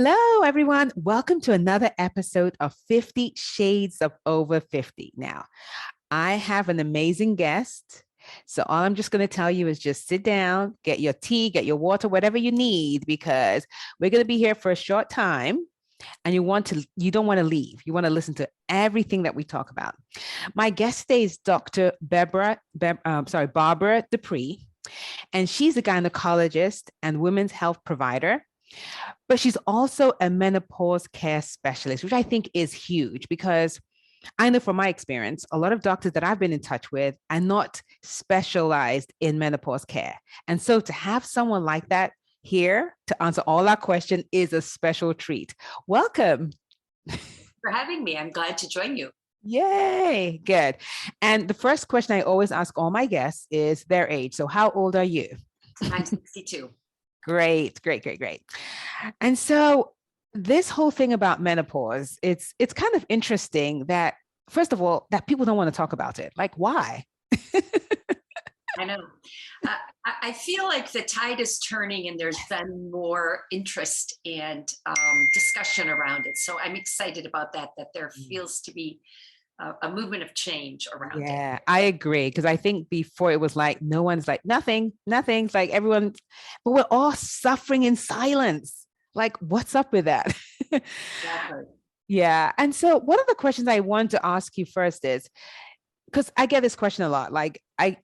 Hello, everyone. Welcome to another episode of 50 Shades of Over 50. Now, I have an amazing guest. So, all I'm just going to tell you is just sit down, get your tea, get your water, whatever you need, because we're going to be here for a short time and you don't want to leave. You want to listen to everything that we talk about. My guest today is Dr. Barbara Dupree, and she's a gynecologist and women's health provider, but she's also a menopause care specialist, which I think is huge because I know from my experience, a lot of doctors that I've been in touch with are not specialized in menopause care. And so to have someone like that here to answer all our questions is a special treat. Welcome. For having me. I'm glad to join you. Yay, good. And the first question I always ask all my guests is their age. So how old are you? I'm 62. Great, great, great, great. And so this whole thing about menopause, it's kind of interesting that first of all, that people don't want to talk about it. Like, why? I know. I feel like the tide is turning and there's been more interest and discussion around it. So I'm excited about that there feels to be a movement of change around it. Yeah, I agree. Because I think before it was like, no one's like, nothing. It's like everyone, but we're all suffering in silence. Like, what's up with that? Exactly. Yeah. And so one of the questions I want to ask you first is, because I get this question a lot. Like I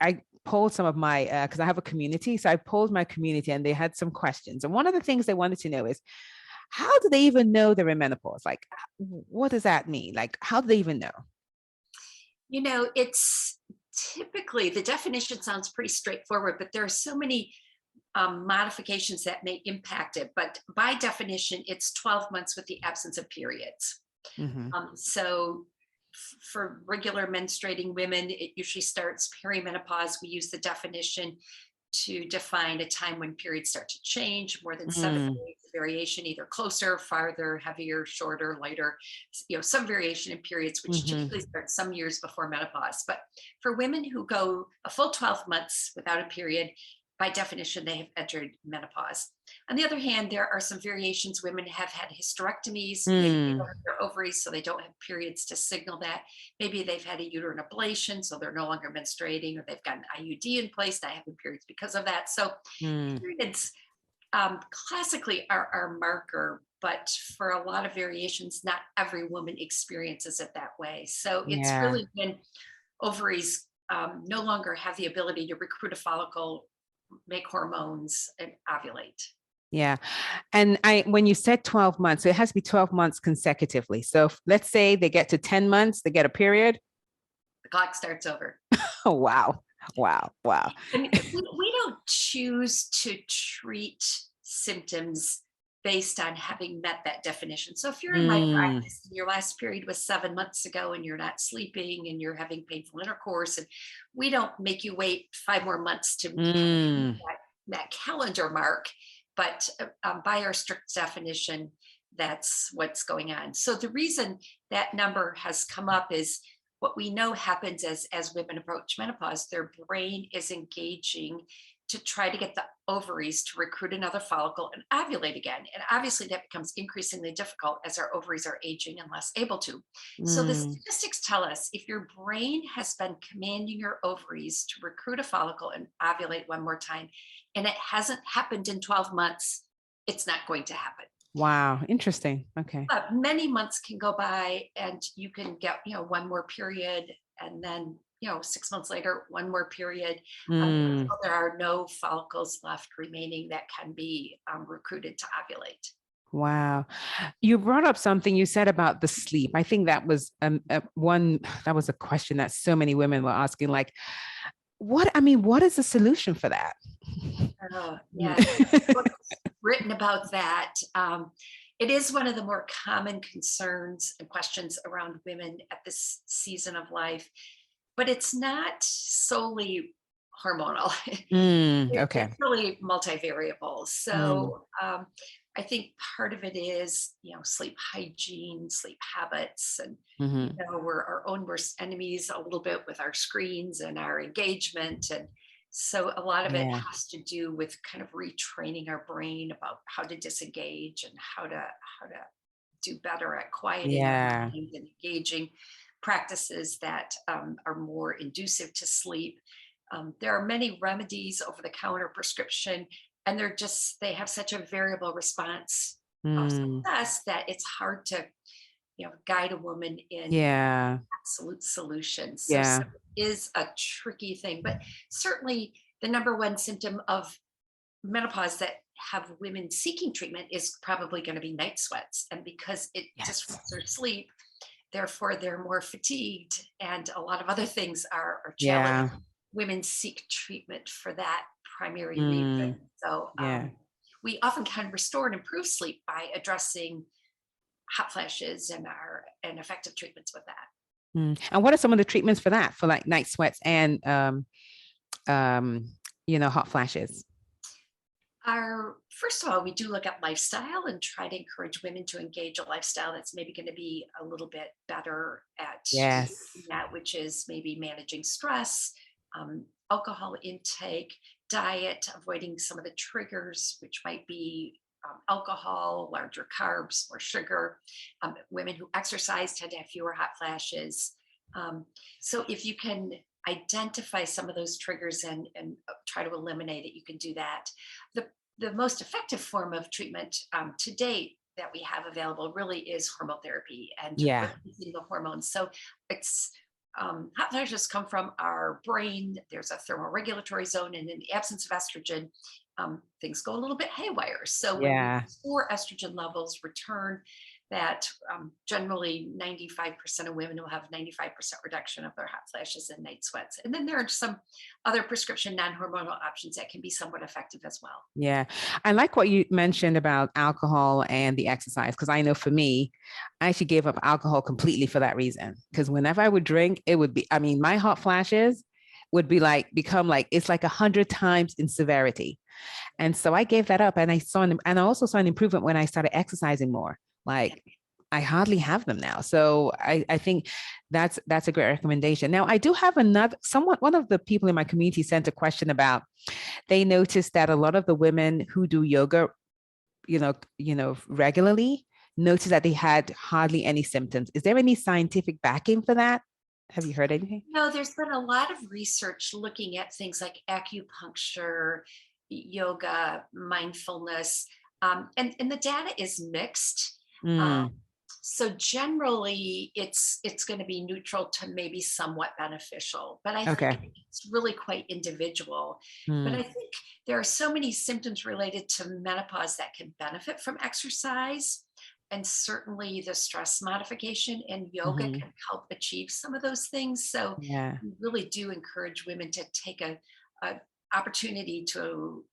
polled some of my because I have a community. So I polled my community and they had some questions. And one of the things they wanted to know is how do they even know they're in menopause? Like, what does that mean? Like, how do they even know? You know, it's typically the definition sounds pretty straightforward, but there are so many modifications that may impact it. But by definition, it's 12 months with the absence of periods. Mm-hmm. So for regular menstruating women, it usually starts perimenopause. We use the definition to define a time when periods start to change, more than 7 days of variation, either closer, farther, heavier, shorter, lighter, some variation in periods, which Mm-hmm. typically starts some years before menopause. But for women who go a full 12 months without a period, by definition, they have entered menopause. On the other hand, there are some variations. Women have had hysterectomies. Maybe they don't have their ovaries, so they don't have periods to signal that. Maybe they've had a uterine ablation, so they're no longer menstruating, or they've got an IUD in place, not having periods because of that. So Mm. periods classically are our marker, but for a lot of variations, not every woman experiences it that way. So it's Yeah. really when ovaries no longer have the ability to recruit a follicle, make hormones, and ovulate. Yeah. And when you said 12 months, so it has to be 12 months consecutively. So let's say they get to 10 months, they get a period. The clock starts over. Oh, wow. Wow. Wow. I mean, we don't choose to treat symptoms based on having met that definition. So if you're in my Mm, practice and your last period was 7 months ago and you're not sleeping and you're having painful intercourse, and we don't make you wait 5 more months to kind of meet mm, that calendar mark, but by our strict definition, that's what's going on. So the reason that number has come up is what we know happens as women approach menopause. Their brain is engaging to try to get the ovaries to recruit another follicle and ovulate again. And obviously, that becomes increasingly difficult as our ovaries are aging and less able to. So, the mm. statistics tell us if your brain has been commanding your ovaries to recruit a follicle and ovulate one more time, and it hasn't happened in 12 months, it's not going to happen. Wow. Interesting. Okay. But many months can go by and you can get, one more period, and then, 6 months later, one more period, Mm. until there are no follicles left remaining that can be recruited to ovulate. Wow. You brought up something you said about the sleep. I think that was that was a question that so many women were asking, like, what is the solution for that? Oh, yeah. Books written about that. It is one of the more common concerns and questions around women at this season of life, but it's not solely hormonal. Okay. It's really multivariable. Mm, So I think part of it is, sleep hygiene, sleep habits, and mhm. we're our own worst enemies a little bit with our screens and our engagement. And So a lot of it Yeah. has to do with kind of retraining our brain about how to disengage and how to do better at quieting our Yeah. mind and engaging practices that are more inducive to sleep. There are many remedies over the counter prescription, and they have such a variable response of Mm. success that it's hard to guide a woman in Yeah. absolute solutions. So Yeah. sleep is a tricky thing, but certainly the number one symptom of menopause that have women seeking treatment is probably going to be night sweats. And because it Yes. disrupts their sleep, therefore they're more fatigued and a lot of other things are challenged. Yeah. Women seek treatment for that primary reason. Mm. So Yeah. we often can restore and improve sleep by addressing hot flashes and effective treatments with that. Mm. And what are some of the treatments for that, for like night sweats and um, hot flashes? Our first of all, we do look at lifestyle and try to encourage women to engage a lifestyle that's maybe going to be a little bit better at Yes. that, which is maybe managing stress, alcohol intake, diet, avoiding some of the triggers, which might be alcohol, larger carbs, or sugar. Women who exercise tend to have fewer hot flashes. Um, so if you can identify some of those triggers and try to eliminate it, you can do that. The most effective form of treatment to date that we have available really is hormone therapy and Yeah. replacing the hormones. So it's hot flashes come from our brain. There's a thermoregulatory zone, and in the absence of estrogen, things go a little bit haywire. So when we Yeah. restore estrogen levels, return that generally 95% of women will have 95% reduction of their hot flashes and night sweats. And then there are some other prescription non-hormonal options that can be somewhat effective as well. Yeah. I like what you mentioned about alcohol and the exercise, because I know for me, I actually gave up alcohol completely for that reason. Because whenever I would drink, it would be, I mean, my hot flashes would be like, become like, it's like 100 times in severity. And so I gave that up, and and I also saw an improvement when I started exercising more. Like I hardly have them now. So I think that's a great recommendation. Now I do have one of the people in my community sent a question about, they noticed that a lot of the women who do yoga, regularly, noticed that they had hardly any symptoms. Is there any scientific backing for that? Have you heard anything? No, there's been a lot of research looking at things like acupuncture, yoga, mindfulness, and the data is mixed. Um, Mm, so generally, it's going to be neutral to maybe somewhat beneficial, but I okay. think it's really quite individual. But Mm, I think there are so many symptoms related to menopause that can benefit from exercise. And certainly the stress modification and yoga mhm. can help achieve some of those things. So Yeah. we really do encourage women to take a opportunity to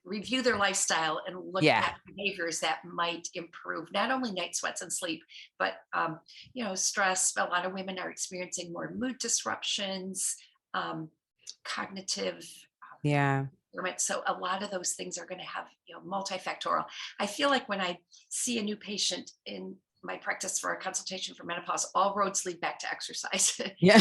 review their lifestyle and look Yeah. at behaviors that might improve not only night sweats and sleep, but stress. A lot of women are experiencing more mood disruptions, um, cognitive Yeah. so a lot of those things are going to have multifactorial. I feel like when I see a new patient in my practice for a consultation for menopause, all roads lead back to exercise. Yeah.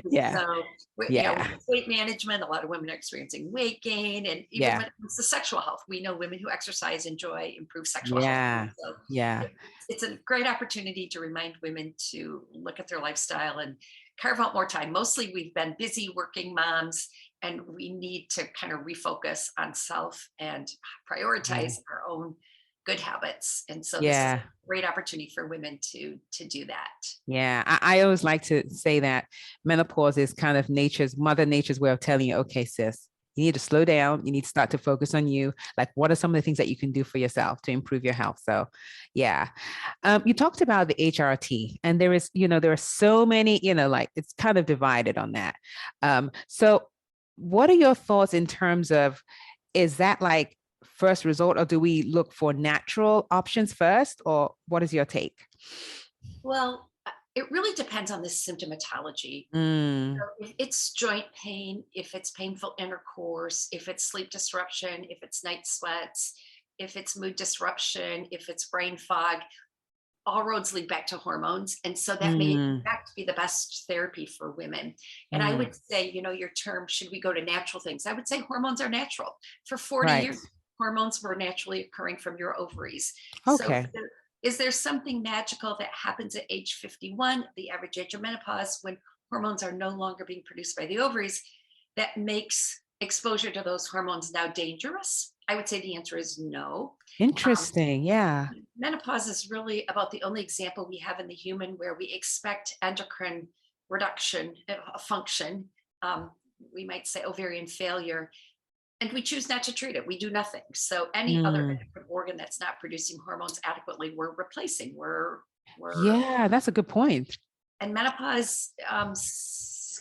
Yeah. So Yeah. with weight management, a lot of women are experiencing weight gain, and even Yeah. when it comes to sexual health, we know women who exercise enjoy improved sexual health. Yeah. So Yeah. it's a great opportunity to remind women to look at their lifestyle and carve out more time. Mostly we've been busy working moms, and we need to kind of refocus on self and Yeah. prioritize our own good habits. And so this is Yeah. a great opportunity for women to do that. Yeah. I always like to say that menopause is kind of mother nature's way of telling you, okay, sis, you need to slow down. You need to start to focus on you. Like, what are some of the things that you can do for yourself to improve your health? So, yeah. You talked about the HRT, and there are so many, like it's kind of divided on that. So, what are your thoughts in terms of, is that like first resort, or do we look for natural options first, or what is your take? Well, it really depends on the symptomatology. Mm, So if it's joint pain, if it's painful intercourse, if it's sleep disruption, if it's night sweats, if it's mood disruption, if it's brain fog, all roads lead back to hormones. And so that may in Mm, fact be the best therapy for women. And I mm, would say, your term, should we go to natural things? I would say hormones are natural. For 40 right. years, hormones were naturally occurring from your ovaries. So Okay. is there something magical that happens at age 51, the average age of menopause, when hormones are no longer being produced by the ovaries, that makes exposure to those hormones now dangerous? I would say the answer is no. Um, Interesting. Yeah. Menopause is really about the only example we have in the human where we expect endocrine reduction function. Um, we might say ovarian failure, and we choose not to treat it. We do nothing. So any other Mm, endocrine organ that's not producing hormones adequately, we're replacing. We're yeah, that's a good point. and menopause,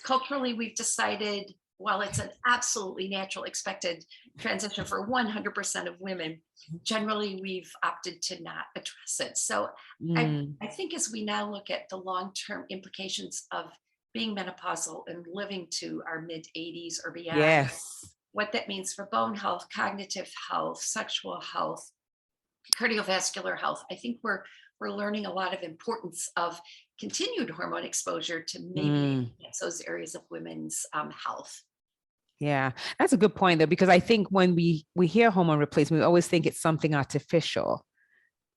culturally, we've decided, while it's an absolutely natural, expected transition for 100% of women, generally we've opted to not address it. So I, Mm, I think as we now look at the long-term implications of being menopausal and living to our mid 80s or beyond, yes. what that means for bone health, cognitive health, sexual health, cardiovascular health. I think we're learning a lot of importance of continued hormone exposure to maybe Mm, enhance those areas of women's health. yeah, that's a good point though, because I think when we hear hormone replacement, we always think it's something artificial,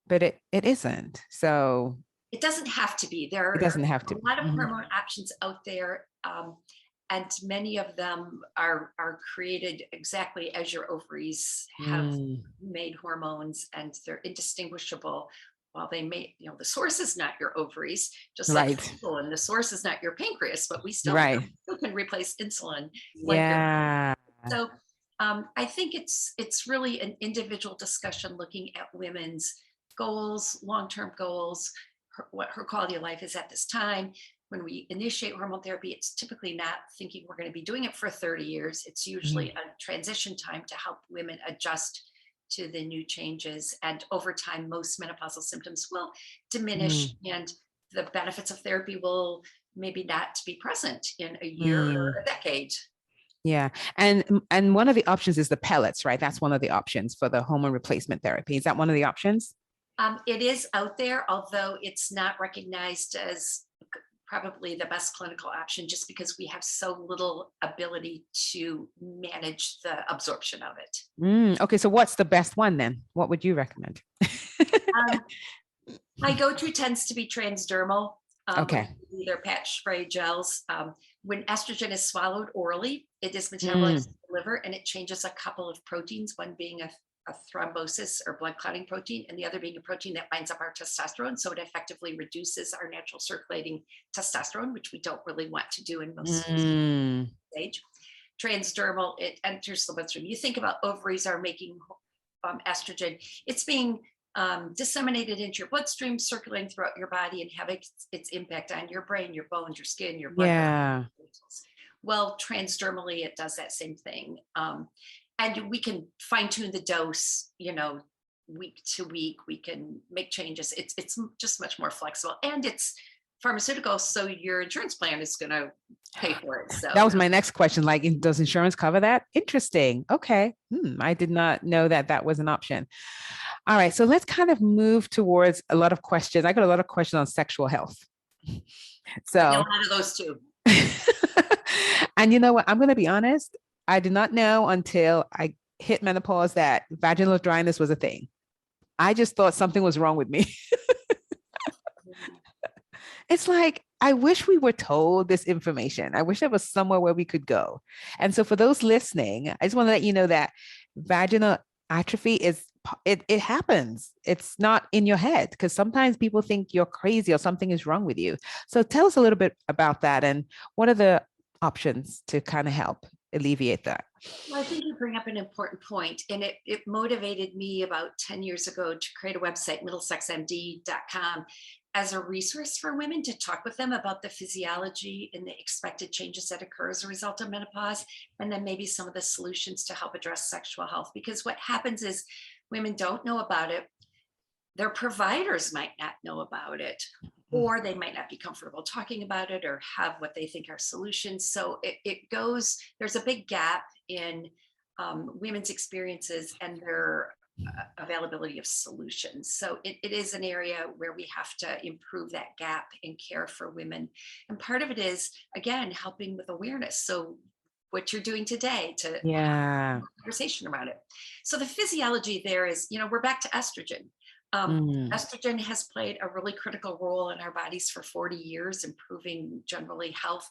but it isn't. So It doesn't have to be. There it are doesn't have a to. lot of Mhm. hormone options out there, and many of them are created exactly as your ovaries have Mm, made hormones, and they're indistinguishable. While they may, the source is not your ovaries, just like right. insulin, the source is not your pancreas, but we still Right. can replace insulin like your. Yeah. So I think it's really an individual discussion looking at women's goals, long-term goals, what her quality of life is at this time. When we initiate hormone therapy, it's typically not thinking we're going to be doing it for 30 years. It's usually Mhm. a transition time to help women adjust to the new changes. And over time, most menopausal symptoms will diminish, Mm, and the benefits of therapy will maybe not be present in a year or mm. a decade. Yeah. And one of the options is the pellets, right? That's one of the options for the hormone replacement therapy. Is that one of the options? It is out there, although it's not recognized as probably the best clinical option, just because we have so little ability to manage the absorption of it. Okay, so what's the best one then? What would you recommend? Um, my go-to tends to be transdermal, Okay. either patch spray gels. When estrogen is swallowed orally, it is metabolized Mm, in the liver, and it changes a couple of proteins, one being a thrombosis or blood clotting protein, and the other being a protein that binds up our testosterone. So it effectively reduces our natural circulating testosterone, which we don't really want to do in most mm, stage. Transdermal, it enters the bloodstream. You think about ovaries are making estrogen, it's being disseminated into your bloodstream, circulating throughout your body, and having its impact on your brain, your bones, your skin, your blood yeah. vessels. Well, transdermally, it does that same thing. And we can fine tune the dose, week to week. We can make changes. It's just much more flexible, and it's pharmaceutical, so your insurance plan is going to pay for it. That So was my next question. Like, does insurance cover that? Interesting. Okay. I did not know that that was an option. All right. So let's kind of move towards a lot of questions. I got a lot of questions on sexual health. I get a So, lot of those too. and you know what? I'm going to be honest. I did not know until I hit menopause that vaginal dryness was a thing. I just thought something was wrong with me. It's like, I wish we were told this information. I wish there was somewhere where we could go. And so, for those listening, I just want to let you know that vaginal atrophy it happens. It's not in your head because sometimes people think you're crazy or something is wrong with you. So, tell us a little bit about that and what are the options to kind of help alleviate that? Well, I think you bring up an important point, and it motivated me about 10 years ago to create a website, middlesexmd.com, as a resource for women to talk with them about the physiology and the expected changes that occur as a result of menopause, and then maybe some of the solutions to help address sexual health. Because what happens is women don't know about it, their providers might not know about it, or they might not be comfortable talking about it or have what they think are solutions. So there's a big gap in women's experiences and their availability of solutions. So it is an area where we have to improve that gap in care for women. And part of it is, again, helping with awareness. So what you're doing today to have Yeah. a conversation around it. So the physiology there is, we're back to estrogen. Mm, Estrogen has played a really critical role in our bodies for 40 years, improving generally health.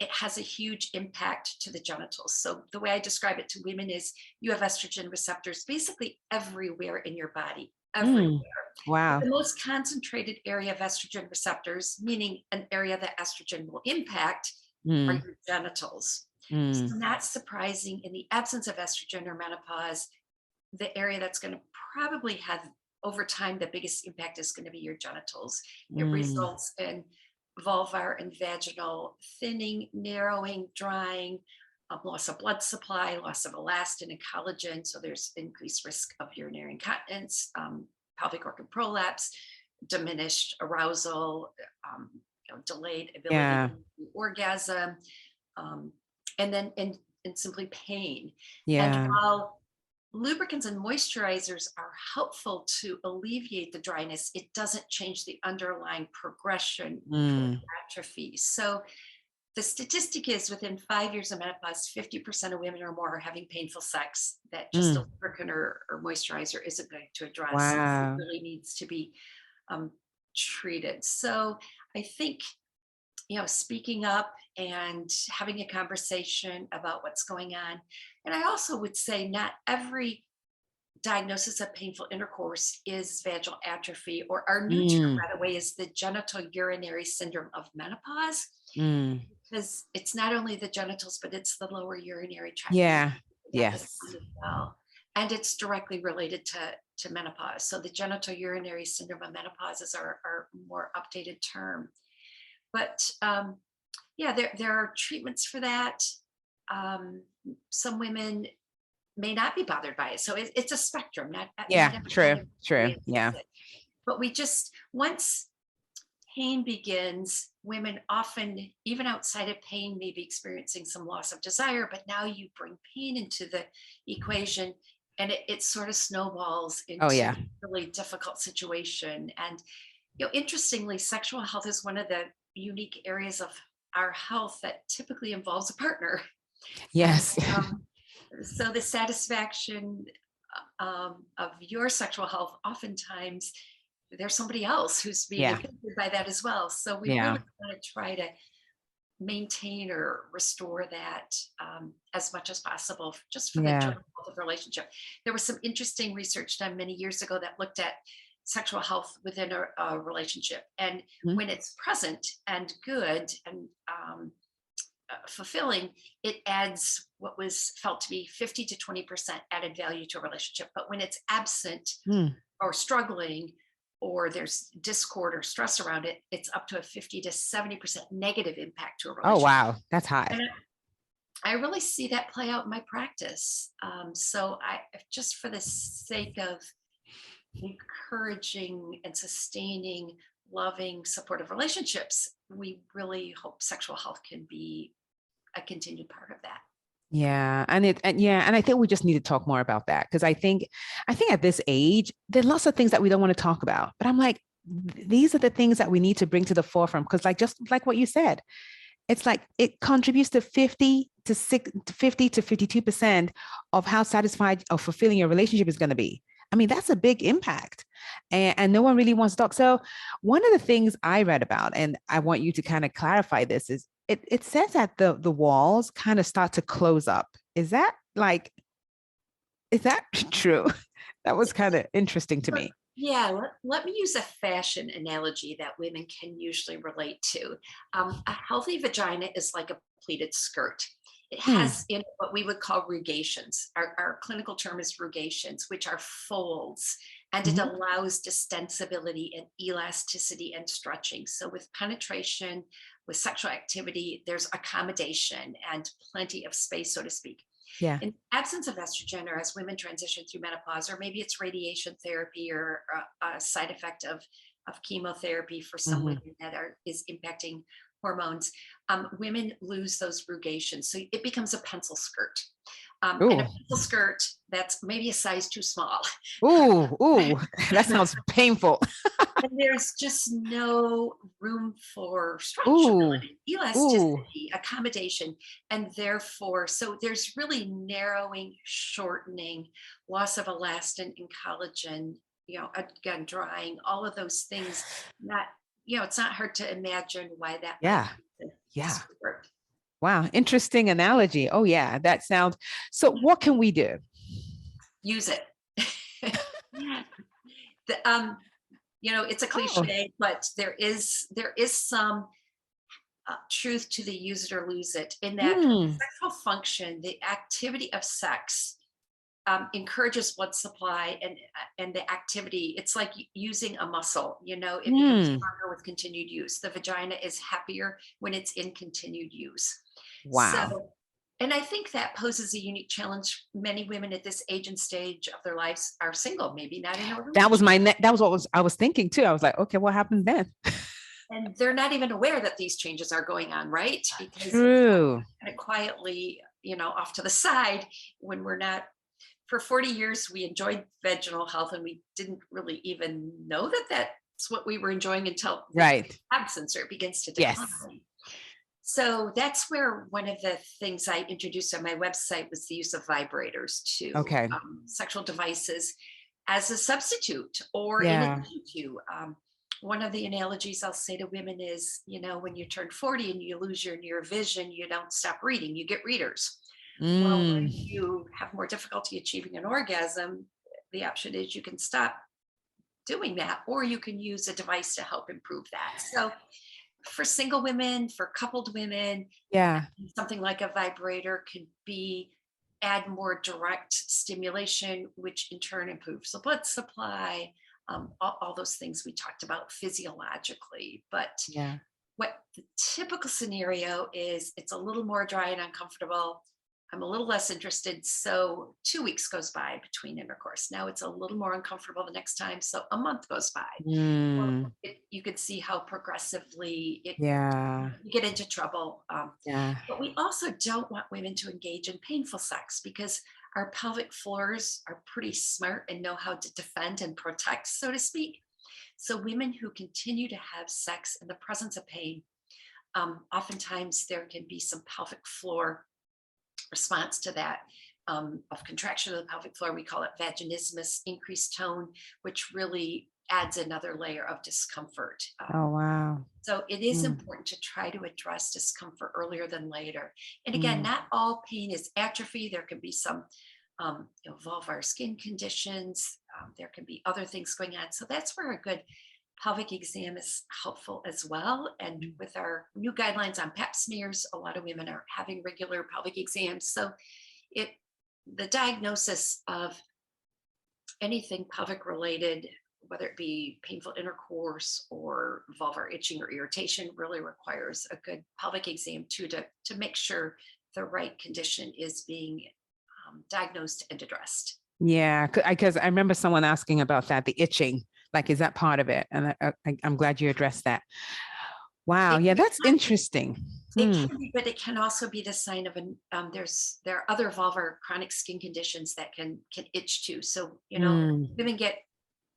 It has a huge impact to the genitals. So the way I describe it to women is you have estrogen receptors basically everywhere in your body, everywhere. mm. But Wow. the most concentrated area of estrogen receptors, meaning an area that estrogen will impact, are Mm, your genitals. mm, So not surprising, in the absence of estrogen or menopause, the area that's going to probably have over time the biggest impact is going to be your genitals. It mm. results in vulvar and vaginal thinning, narrowing, drying, loss of blood supply, loss of elastin and collagen. So there's increased risk of urinary incontinence, pelvic organ prolapse, diminished arousal, delayed ability Yeah. to orgasm, um, and then and simply pain. And Yeah. while lubricants and moisturizers are helpful to alleviate the dryness, it doesn't change the underlying progression toward Mm, atrophy. So the statistic is within 5 years of menopause, 50% of women or more are having painful sex that just a mm. lubricant or moisturizer isn't going to address. It Wow. really needs to be um, treated. So I think, speaking up and having a conversation about what's going on. And I also would say not every diagnosis of painful intercourse is vaginal atrophy, or our new term, Mm, by the way, is the genital urinary syndrome of menopause, mm. because it's not only the genitals, but it's the lower urinary tract Yeah. at the Yes. time as well. And it's directly related to menopause. So the genital urinary syndrome of menopause is our more updated term. But yeah, there are treatments for that. Um, some women may not be bothered by it. So it's a spectrum. Not Yeah. True. everybody True. experiences Yeah. it. But we just, once pain begins, women often, even outside of pain, may be experiencing some loss of desire. But now you bring pain into the equation, and it sort of snowballs Oh, into yeah. a really difficult situation. And interestingly, sexual health is one of the unique areas of our health that typically involves a partner. And Yes. so the satisfaction of your sexual health, oftentimes there's somebody else who's being Yeah. affected by that as well. So we Yeah. really want to try to maintain or restore that as much as possible, just for the Yeah. general health of the relationship. There was some interesting research done many years ago that looked at sexual health within a relationship. And Mm. when it's present and good and fulfilling, it adds what was felt to be 50 to 20% added value to a relationship. But when it's absent Mm. or struggling, or there's discord or stress around it, it's up to a 50 to 70% negative impact to a Oh, relationship. wow. That's high. And I really see that play out in my practice. So just for the sake of encouraging and sustaining loving, supportive relationships, we really hope sexual health can be a continued part of that. Yeah. And I think we just need to talk more about that because I think at this age, there's lots of things that we don't want to talk about. But I'm like, these are the things that we need to bring to the forefront because just like what you said, it's like it contributes to 50 to 52% of how satisfied or fulfilling your relationship is going to be. I mean, that's a big impact. And no one really wants to talk. So one of the things I read about, and I want you to kind of clarify this, is it says that the walls kind of start to close up. Is that true? That was kind of interesting to me. Yeah, let me use a fashion analogy that women can usually relate to. A healthy vagina is like a pleated skirt. It Hmm. has in what we would call rugations. Our clinical term is rugations, which are folds, and it Mhm. allows distensibility and elasticity and stretching. So with penetration, with sexual activity, there's accommodation and plenty of space, so to speak. Yeah. In absence of estrogen, or as women transition through menopause, or maybe it's radiation therapy or a side effect of chemotherapy for some Hmm. women that is impacting hormones, women lose those rugations. So it becomes a pencil skirt. And a Ooh, pencil skirt that's maybe a size too small. ooh, that sounds painful. And there's just no room for Ooh, stretchability, ooh, elasticity, accommodation. And therefore, so there's really narrowing, shortening, loss of elastin and collagen, again, drying, all of those things. Not, it's not hard to imagine why that might yeah, be yeah. disordered. Wow, interesting analogy. Oh yeah, that sounds. So what can we do? Use it. the, it's a Oh, cliche, but there is some truth to the use it or lose it, in that hmm, sexual function, the activity of sex, encourages blood supply, and the activity. It's like using a muscle. It becomes hmm. stronger with continued use. The vagina is happier when it's in continued use. So, Wow. and I think that poses a unique challenge. Many women at this age and stage of their lives are single, maybe not in a That was relationship, my that was what I was thinking too. I was like, okay, what happens then? and they're not even aware that these changes are going on, right? Because it's True. kind of quietly, off to the side, when we're not. For 40 years, we enjoyed vaginal health, and we didn't really even know that that's what we were enjoying until it Right. absence, or it begins to Yes. decline. So that's where one of the things I introduced on my website was the use of vibrators to Okay. sexual devices as a substitute or in Yeah. addition to. One of the analogies I'll say to women is, when you turn 40 and you lose your near vision, you don't stop reading, you get readers. Well, Mm. when you have more difficulty achieving an orgasm, the option is you can stop doing that, or you can use a device to help improve that. So, for single women, for coupled women, Yeah. something like a vibrator can be add more direct stimulation, which in turn improves the blood supply, all those things we talked about physiologically. But Yeah. what the typical scenario is, it's a little more dry and uncomfortable. I'm a little less interested. So 2 weeks goes by between intercourse. Now it's a little more uncomfortable the next time. So a month goes by. Well, Mm. you could see how progressively Yeah. you get into trouble. Yeah. But we also don't want women to engage in painful sex, because our pelvic floors are pretty smart and know how to defend and protect, so to speak. So women who continue to have sex in the presence of pain, oftentimes there can be some pelvic floor response to that, of contraction of the pelvic floor. We call it vaginismus, increased tone, which really adds another layer of discomfort. Oh wow. So it is Mm. important to try to address discomfort earlier than later. And again, Mm. not all pain is atrophy. There can be some vulvar skin conditions. There can be other things going on. So that's where a good pelvic exam is helpful as well. And with our new guidelines on pap smears, a lot of women are having regular pelvic exams. So it the diagnosis of anything pelvic related, whether it be painful intercourse or vulvar itching or irritation, really requires a good pelvic exam too, to make sure the right condition is being diagnosed and addressed. Yeah, because I remember someone asking about that, the itching. Like, is that part of it? And I'm glad you addressed that. Wow. It, Yeah, it that's can be, interesting. it Hmm. can be, but it can also be the sign of there are other vulvar chronic skin conditions that can itch too. So Mm. women get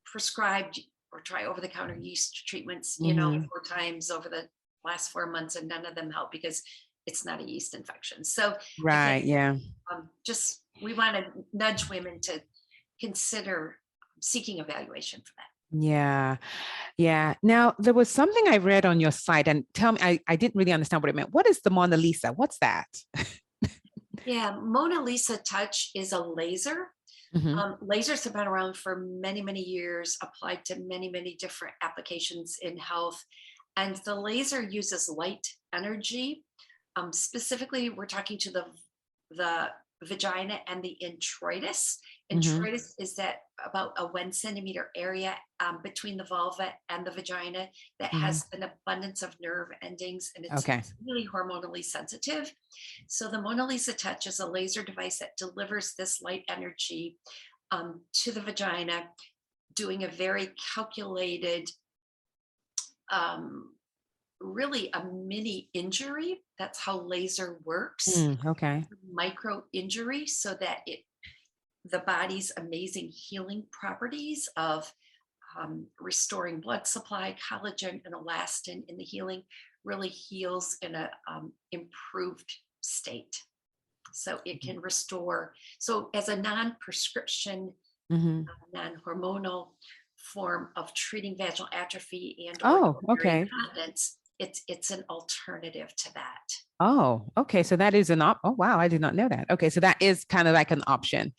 prescribed or try over the counter yeast treatments, Hmm. 4 times over the last 4 months, and none of them help because it's not a yeast infection. So again, Right. Yeah. just we want to nudge women to consider seeking evaluation for that. Yeah. Yeah. Now, there was something I read on your site, and tell me, I didn't really understand what it meant. What is the Mona Lisa? What's that? Yeah, Mona Lisa Touch is a laser. Hmm. Lasers have been around for many, many years, applied to many, many different applications in health. And the laser uses light energy. Specifically, we're talking to the vagina and the introitus. Hmm. Introitus is that about a 1 centimeter area between the vulva and the vagina that Hmm. has an abundance of nerve endings, and it's Okay. really hormonally sensitive. So the Mona Lisa Touch is a laser device that delivers this light energy to the vagina, doing a very calculated um, really a mini injury. That's how laser works, Okay. micro injury, so that the body's amazing healing properties of restoring blood supply, collagen, and elastin in the healing really heals in a improved state. So it can restore. So as a non-prescription, Hmm. non-hormonal form of treating vaginal atrophy and or Oh, urinary okay. incontinence, it's an alternative to that. Oh, okay. So that is oh wow, I did not know that. Okay, so that is kind of like an option.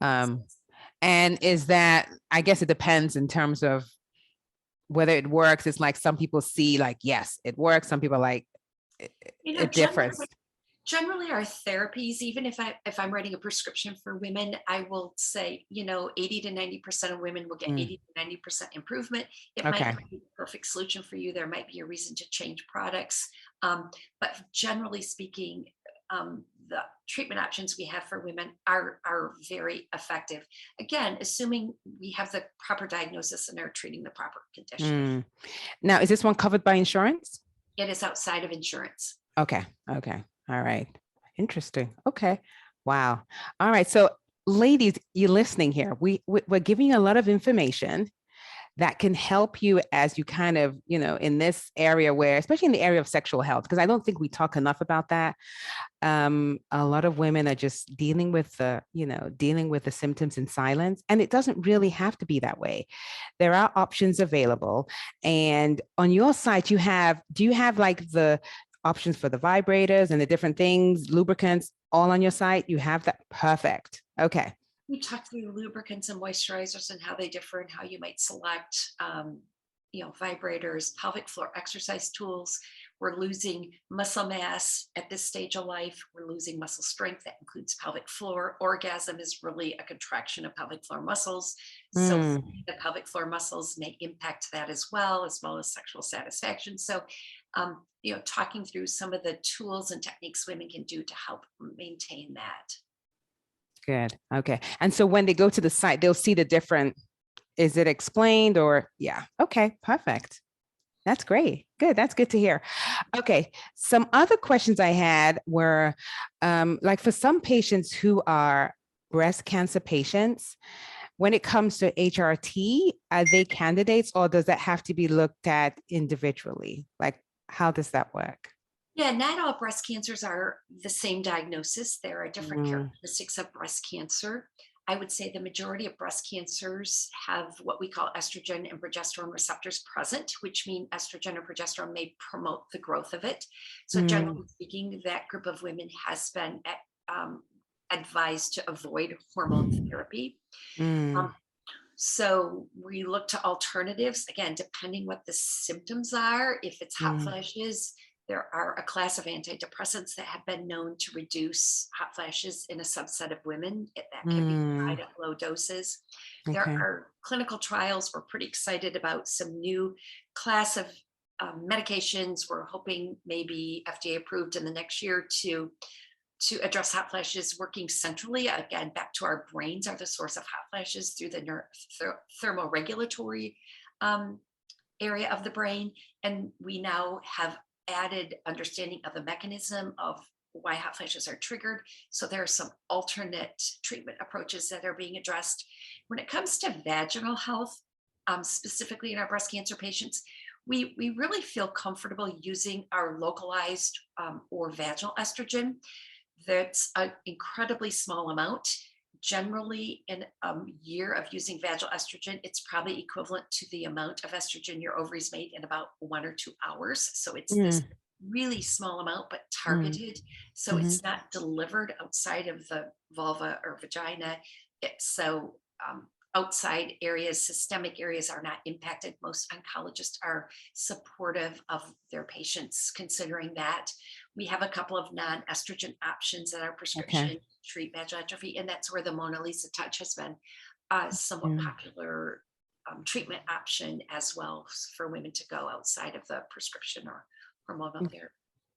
Um, and is that, I guess it depends in terms of whether it works. It's like some people see like, yes, it works. Some people are like it, You know, it differs. generally our therapies, even if I'm writing a prescription for women, I will say, 80 to 90% of women will get Mm, 80 to 90% improvement. It might okay. not be the perfect solution for you. There might be a reason to change products. But generally speaking, the treatment options we have for women are very effective. Again, assuming we have the proper diagnosis and are treating the proper condition. Mm. Now, is this one covered by insurance? It is outside of insurance. Okay. Okay. All right. Interesting. Okay. Wow. All right. So, ladies, you're listening here. We're giving you a lot of information that can help you as you kind of, in this area where, especially in the area of sexual health, because I don't think we talk enough about that. A lot of women are just dealing with the symptoms in silence, and it doesn't really have to be that way. There are options available, and on your site, do you have like the options for the vibrators and the different things, lubricants, all on your site? You have that. Perfect. Okay. We talked through lubricants and moisturizers and how they differ and how you might select, vibrators, pelvic floor exercise tools. We're losing muscle mass at this stage of life. We're losing muscle strength. That includes pelvic floor. Orgasm is really a contraction of pelvic floor muscles. So Mm, the pelvic floor muscles may impact that as well as sexual satisfaction. So, talking through some of the tools and techniques women can do to help maintain that. good. Okay. And so when they go to the site, they'll see the different, is it explained or yeah. Okay, perfect. That's great. Good. That's good to hear. Okay. Some other questions I had were like for some patients who are breast cancer patients, when it comes to HRT, are they candidates or does that have to be looked at individually? Like, how does that work? Yeah, not all breast cancers are the same diagnosis. There are different Mm, characteristics of breast cancer. I would say the majority of breast cancers have what we call estrogen and progesterone receptors present, which mean estrogen and progesterone may promote the growth of it. So, mm, generally speaking, that group of women has been advised to avoid hormone therapy. mm, Um, so we look to alternatives, again, depending what the symptoms are. If it's hot mm, flashes, there are a class of antidepressants that have been known to reduce hot flashes in a subset of women. That can be mm. tried at low doses. There Okay. are clinical trials. We're pretty excited about some new class of medications. We're hoping maybe FDA approved in the next year to address hot flashes working centrally. Again, back to our brains are the source of hot flashes through the thermoregulatory um, area of the brain. And we now have added understanding of the mechanism of why hot flashes are triggered. So there are some alternate treatment approaches that are being addressed. When it comes to vaginal health, specifically in our breast cancer patients, we really feel comfortable using our localized or vaginal estrogen. That's an incredibly small amount. Generally, in a year of using vaginal estrogen, it's probably equivalent to the amount of estrogen your ovaries made in about 1 or 2 hours. So it's this Mm, really small amount, but mm, targeted. So mhm. it's not delivered outside of the vulva or vagina. It's so outside areas, systemic areas are not impacted. Most oncologists are supportive of their patients considering that. We have a couple of non-estrogen options that are Okay. prescription to treat vaginal atrophy, and that's where the Mona Lisa touch has been a somewhat Mm. popular treatment option as well for women to go outside of the prescription or hormonal therapy.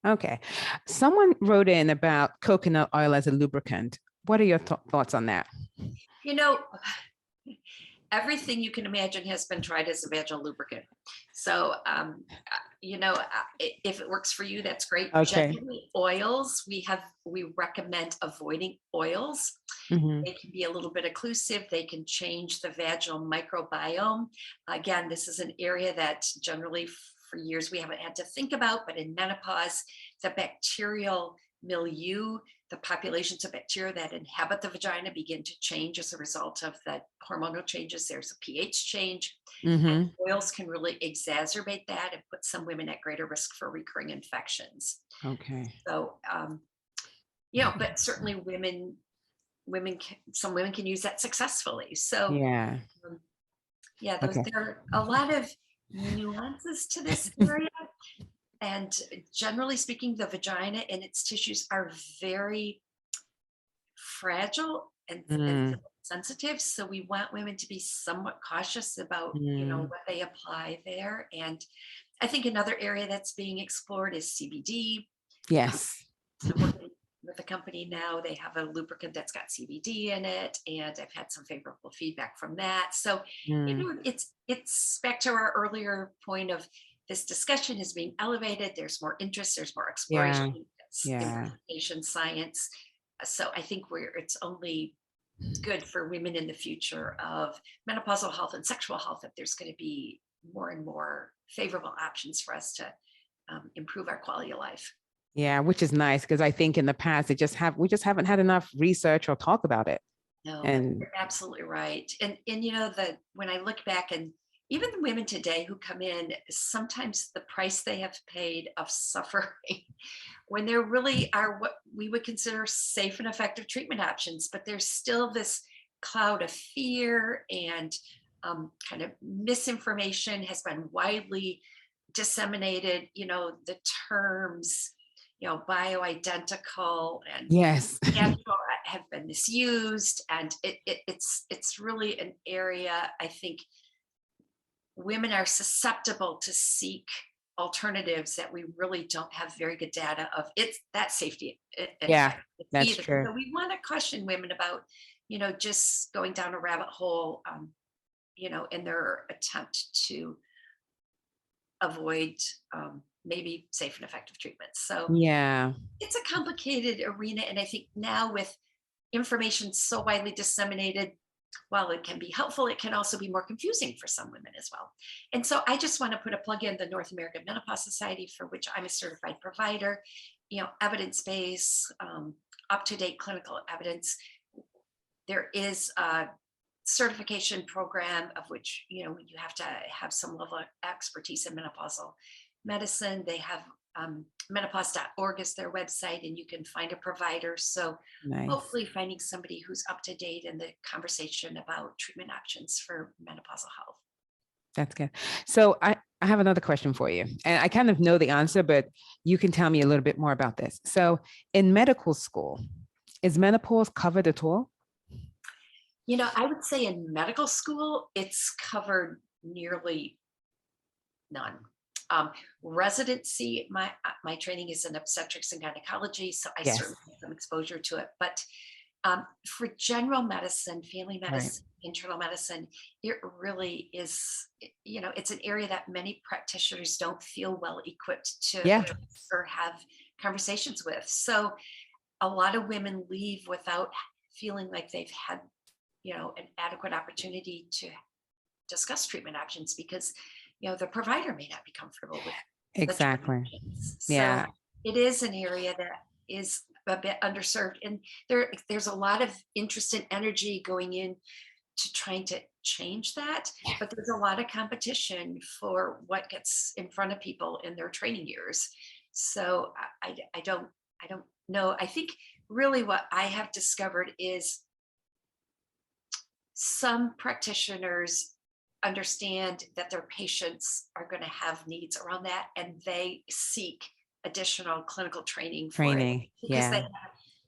Okay. Someone wrote in about coconut oil as a lubricant. What are your thoughts on that? You know, everything you can imagine has been tried as a vaginal lubricant. So if it works for you, that's great. Okay. Generally, oils, we recommend avoiding oils. Hmm. They can be a little bit occlusive. They can change the vaginal microbiome. Again, this is an area that generally for years we haven't had to think about, but in menopause, the bacterial milieu, the populations of bacteria that inhabit the vagina begin to change as a result of the hormonal changes. There's a pH change, and Hmm. oils can really exacerbate that and put some women at greater risk for recurring infections. Okay. So, but certainly some women can use that successfully. So, Yeah. um, yeah, Okay. there are a lot of nuances to this area. And generally speaking, the vagina and its tissues are very fragile and Mm, sensitive. So we want women to be somewhat cautious about, mm. what they apply there. And I think another area that's being explored is CBD. Um, Yes. I'm working with a company now. They have a lubricant that's got CBD in it, and I've had some favorable feedback from that. So, Mm. it's back to our earlier point of this discussion is being elevated. There's more interest. There's more exploration. Yeah. It's Yeah. implementation science. So I think it's only good for women in the future of menopausal health and sexual health that there's going to be more and more favorable options for us to improve our quality of life. Yeah, which is nice because I think in the past we just haven't had enough research or talk about it. No, but And you're absolutely right. And when I look back, and even the women today who come in, sometimes the price they have paid of suffering when there really are what we would consider safe and effective treatment options, but there's still this cloud of fear and kind of misinformation has been widely disseminated. The terms, bioidentical and yes. natural have been misused, and it's really an area I think women are susceptible to seek alternatives that we really don't have very good data of it's that safety and Yeah, effectiveness that's either. true. So we want to caution women about just going down a rabbit hole in their attempt to avoid maybe safe and effective treatments. So Yeah. it's a complicated arena, and I think now with information so widely disseminated, while it can be helpful, it can also be more confusing for some women as well. And so I just want to put a plug in the North American Menopause Society, for which I'm a certified provider, evidence-based, up-to-date clinical evidence. There is a certification program of which, you have to have some level of expertise in menopausal medicine. They have menopause.org is their website, and you can find a provider. So Nice. hopefully finding somebody who's up to date in the conversation about treatment options for menopausal health. That's good. So I have another question for you. And I kind of know the answer, but you can tell me a little bit more about this. So in medical school, is menopause covered at all? I would say in medical school, it's covered nearly none. Residency, my training is in obstetrics and gynecology, so I Yes. certainly have some exposure to it. But for general medicine, family Right. medicine, internal medicine, it really is, it's an area that many practitioners don't feel well equipped to Yeah. address or have conversations with. So a lot of women leave without feeling like they've had, an adequate opportunity to discuss treatment options because, the provider may not be comfortable with the treatment Exactly. options. So Yeah. it is an area that is a bit underserved, and there's a lot of interest and energy going in to trying to change that, but there's a lot of competition for what gets in front of people in their training years. So I don't know. I think really what I have discovered is some practitioners understand that their patients are going to have needs around that, and they seek additional clinical training for it Training. because they Yeah.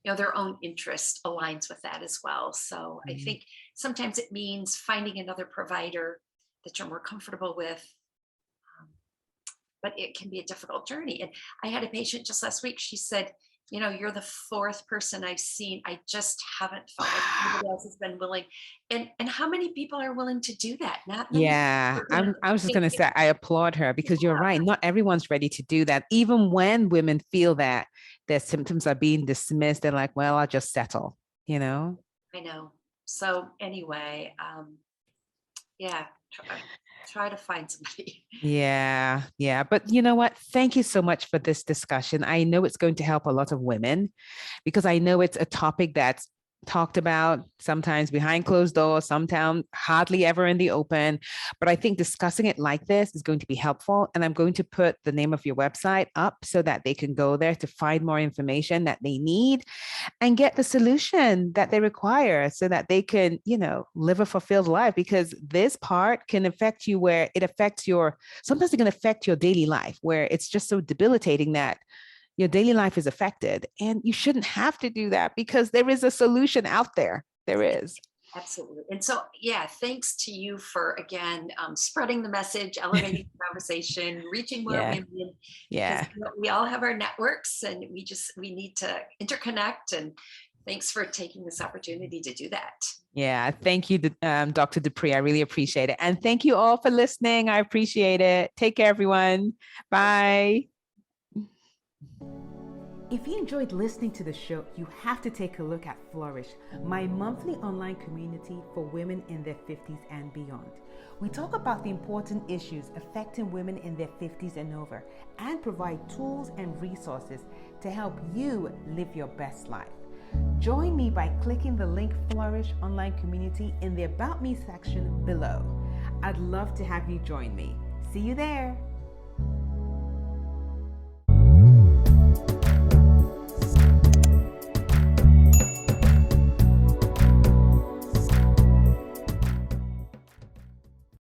have, their own interest aligns with that as well. So I Mhm. think sometimes it means finding another provider that you're more comfortable with, um, but it can be a difficult journey. And I had a patient just last week. She said, you're the fourth person I've seen. I just haven't felt like anybody else has been willing. And how many people are willing to do that? Not many people Yeah, are gonna I was just take going to it. say I applaud her because you're right. Not everyone's ready to do that. Even when women feel that their symptoms are being dismissed, they're like, well, I'll just settle, you know? I know. So anyway, yeah, try to find somebody. Yeah, yeah. But you know what? Thank you so much for this discussion. I know it's going to help a lot of women because I know it's a topic that's talked about sometimes behind closed doors, sometimes hardly ever in the open. But I think discussing it like this is going to be helpful. And I'm going to put the name of your website up so that they can go there to find more information that they need and get the solution that they require so that they can, live a fulfilled life, because this part can affect you where it affects sometimes it can affect your daily life where it's just so debilitating that your daily life is affected. And you shouldn't have to do that because there is a solution out there. There is. Absolutely. And so, yeah, thanks to you for, again, spreading the message, elevating the conversation, reaching more Yeah. women, because Yeah. we all have our networks and we need to interconnect. And thanks for taking this opportunity to do that. Yeah. Thank you, Dr. Dupree. I really appreciate it. And thank you all for listening. I appreciate it. Take care, everyone. Bye. If you enjoyed listening to the show, you have to take a look at Flourish, my monthly online community for women in their 50s and beyond. We talk about the important issues affecting women in their 50s and over and provide tools and resources to help you live your best life. Join me by clicking the link Flourish Online Community in the About Me section below. I'd love to have you join me. See you there.